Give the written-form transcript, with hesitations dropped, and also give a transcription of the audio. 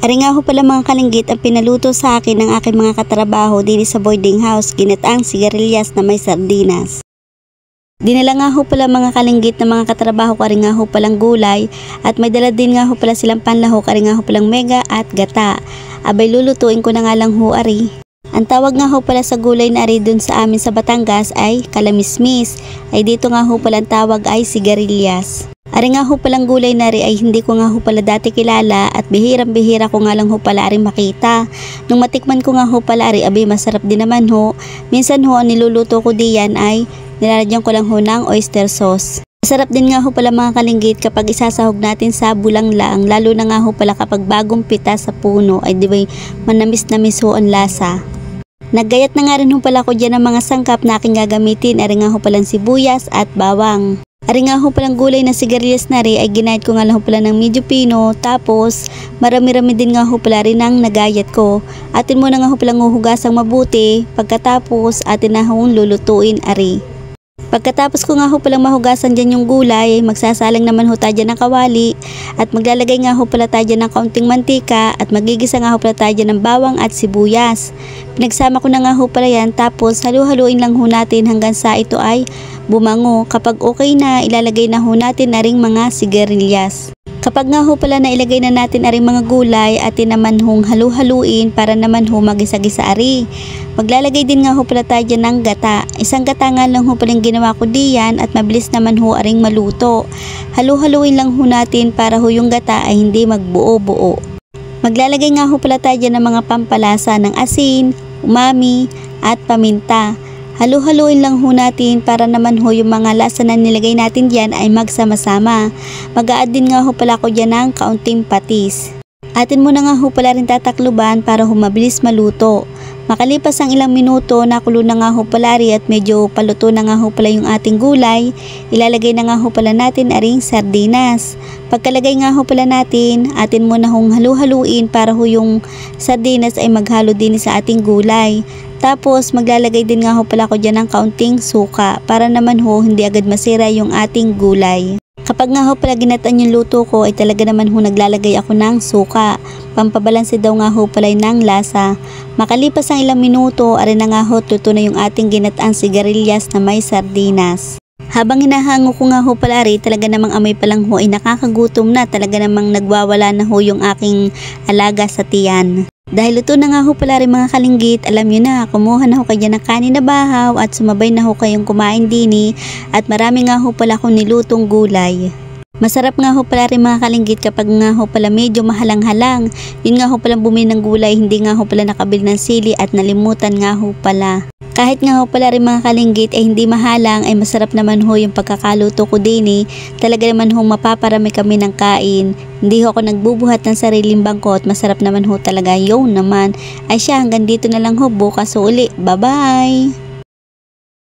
Ari nga ho pala mga kalinggit ang pinaluto sa akin ng aking mga katrabaho dito sa boarding house, ginataang sigarilyas na may sardinas. Dinala nga ho pala mga kalinggit ng mga katrabaho ko ari nga ho palang gulay at may dala din nga ho pala silang panlahok ari nga ho palang mega at gata. Abay lulutuin ko na nga lang ho ari. Ang tawag nga ho pala sa gulay na ari dun sa amin sa Batangas ay kalamismis, ay dito nga ho pala ang tawag ay sigarilyas. Ari nga ho palang gulay na rin ay hindi ko nga ho pala dati kilala at bihirang-bihira ko nga lang ho pala rin makita. Nung matikman ko nga ho pala rin, abay masarap din naman ho. Minsan ho ang niluluto ko diyan ay nilalagyan ko lang ho ng oyster sauce. Masarap din nga ho pala mga kalinggit kapag isasahog natin sa bulanglang, lalo na nga ho pala kapag bagong pita sa puno ay di ba manamis-namis ho ang lasa. Naggayat na nga rin ho pala ko dyan ng mga sangkap na aking gagamitin, ari nga ho palang sibuyas at bawang. Ari nga ho palang gulay na sigarilyas na rin ay ginayat ko nga lang ho pala ng medyo pino, tapos marami-rami din nga ho pala rin ang nagayat ko. Atin muna nga ho palang huhugasang mabuti, pagkatapos atin na hong lulutuin ari. Pagkatapos ko nga ho palang mahugasan dyan yung gulay, magsasalang naman ho tayo dyan ng kawali at maglalagay nga ho pala tayo dyan ng kaunting mantika at magigisa nga ho pala tayo dyan ng bawang at sibuyas. Pinagsama ko na nga ho pala yan, tapos halu-haluin lang ho natin hanggang sa ito ay bumango. Kapag okay na, ilalagay na ho natin na ring mga sigarilyas. Kapag nga ho pala na ilagay na natin aring mga gulay, atin naman hong halu-haluin para naman ho magisa-gisa ari. Maglalagay din nga ho pala tayo dyan ng gata. Isang gata nga lang ho pala yung ginawa ko diyan at mabilis naman ho aring maluto. Halu-haluin lang ho natin para ho yung gata ay hindi magbuo-buo. Maglalagay nga ho pala tayo dyan ng mga pampalasa ng asin, umami at paminta. Halu-haluin lang ho natin para naman ho yung mga lasa na nilagay natin dyan ay magsama-sama. Mag-a-add din nga ho pala ko dyan ng kaunting patis. Atin muna nga ho pala rin tatakluban para ho mabilis maluto. Makalipas ang ilang minuto, nakulo na nga ho pala rin at medyo paluto na nga ho pala yung ating gulay, ilalagay na nga ho pala natin aring sardinas. Pagkalagay nga ho pala natin, atin muna hong halu-haluin para ho yung sardinas ay maghalo din sa ating gulay. Tapos maglalagay din nga ho pala ko dyan ng kaunting suka para naman ho hindi agad masira yung ating gulay. Kapag nga ho pala ginataan yung luto ko ay talaga naman ho naglalagay ako ng suka. Pampabalanse daw nga ho pala ng lasa. Makalipas ang ilang minuto, ari na nga ho luto na yung ating ginataang sigarilyas na may sardinas. Habang hinahango ko nga ho pala rin, talaga namang amoy pa lang ho ay nakakagutom na, talaga namang nagwawala na ho yung aking alaga sa tiyan. Dahil luto na nga ho pala rin mga kalinggit, alam nyo na, kumuha na ho kayo ng kanin na bahaw at sumabay na ho kayong kumain dini at marami nga ho pala akong nilutong gulay. Masarap nga ho pala rin mga kalinggit kapag nga ho pala medyo mahalang-halang. Yun nga ho pala bumili ng gulay, hindi nga ho pala nakabili ng sili at nalimutan nga ho pala. Kahit nga ho pala rin mga kalinggit ay hindi mahalang ay masarap naman ho yung pagkakaluto ko din Talaga naman ho mapaparami kami ng kain. Hindi ho ako nagbubuhat ng sariling bangkot, masarap naman ho talaga yun naman. Ay siya, hanggang dito na lang ho, bukas uli. Bye bye!